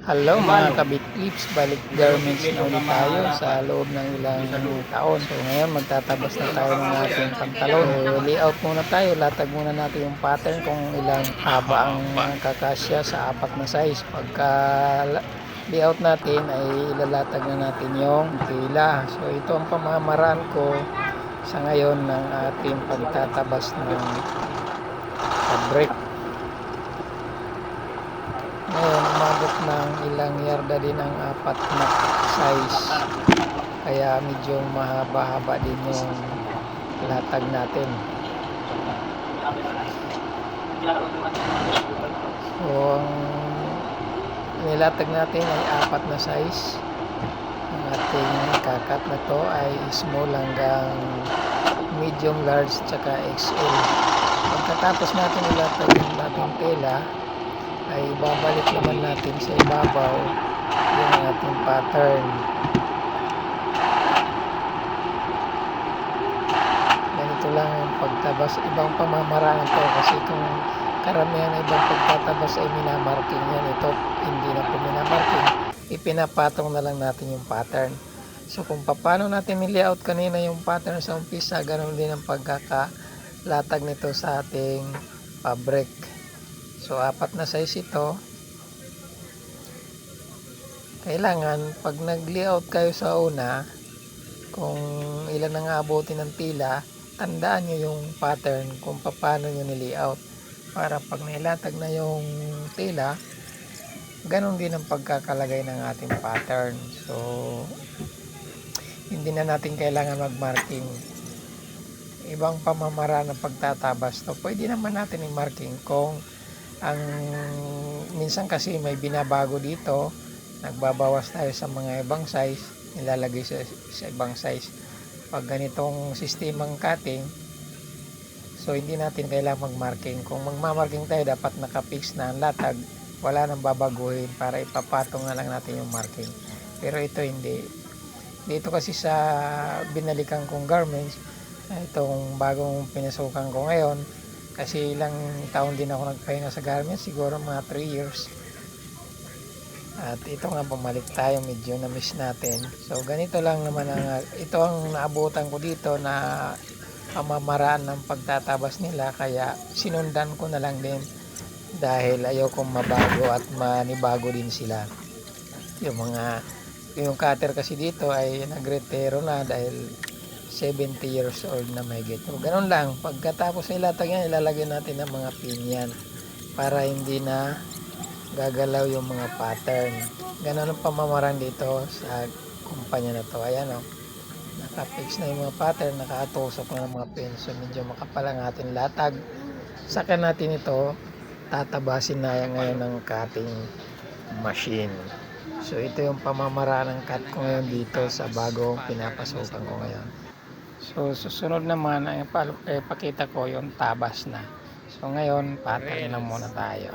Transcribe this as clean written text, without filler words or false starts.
Hello mga kabitlips, balik garments na ulit tayo sa loob ng ilang taon. So ngayon magtatabas na tayo ng ating pantalon. So, layout muna tayo, latag muna natin yung pattern kung ilang haba ang kakasya sa apat na size. Pagka layout natin ay ilalatag na natin yung tela. So ito ang pamamaraan ko sa ngayon ng ating pagtatabas ng fabric. Ngayon, umabot ng ilang yarda din ang apat na size. Kaya medyo mahaba-haba din yung latag natin. So, ang nilatag natin ay apat na size. Ang ating kakat na to ay small hanggang medium, large, tsaka XL. Pagkatapos natin ilatag yung ating tela, ay babalik naman natin sa ibabaw yung ating pattern. Ganito lang ang pagtabas. Ibang pamamaraan to kasi kung karamihan na ibang pagtatabas ay minamarking yan. Ito hindi na po minamarking, ipinapatong na lang natin yung pattern. So kung paano natin nilayout kanina yung pattern sa umpisa, ganoon din ang pagkakalatag nito sa ating fabric. So apat na size ito. Kailangan pag nag-layout kayo sa una, kung ilan ang aabutin ng tila, tandaan nyo yung pattern kung paano nyo ni-layout. Para pag nailatag na yung tila, ganun din ang pagkakalagay ng ating pattern. So hindi na natin kailangan mag-marking. Ibang pamamaraan ng pagtatabas to. Pwede naman natin i-marking kung ang minsan kasi may binabago dito, nagbabawas tayo sa mga ibang size, nilalagay sa ibang size pag ganitong sistemang cutting. So hindi natin kailangan mag-marking. Kung magma-marking tayo, dapat nakapix na ang latag, wala nang babaguhin para ipapatong na lang natin yung marking. Pero ito hindi. Dito kasi sa binalikan kong garments, itong bagong pinasukan ko ngayon, kasi ilang taon din ako nagpahinga sa garments, siguro mga 3 years. At ito nga, bumalik tayo, medyo na-miss natin. So ganito lang naman ito ang naabutan ko dito na pamamaraan ng pagtatabas nila, kaya sinundan ko na lang din dahil ayaw kong mabago at manibago din sila. Yung cutter kasi dito ay nagretiro na dahil 70 years old na may gito. Ganun lang, pagkatapos ilatag yan, ilalagay natin ng mga pin yan para hindi na gagalaw yung mga pattern. Ganun ang pamamaraan dito sa kumpanya na to. Ayan o, nakapix na yung mga pattern, nakatusok na ng mga pin. So medyo makapal ang ating latag. Saka natin ito tatabasin na ngayon ng cutting machine. So ito yung pamamaraan ng cut ko ngayon dito sa bagong pinapasukan ko ngayon. So susunod naman ay pakita ko yung tabas na. So ngayon pattern lang muna tayo.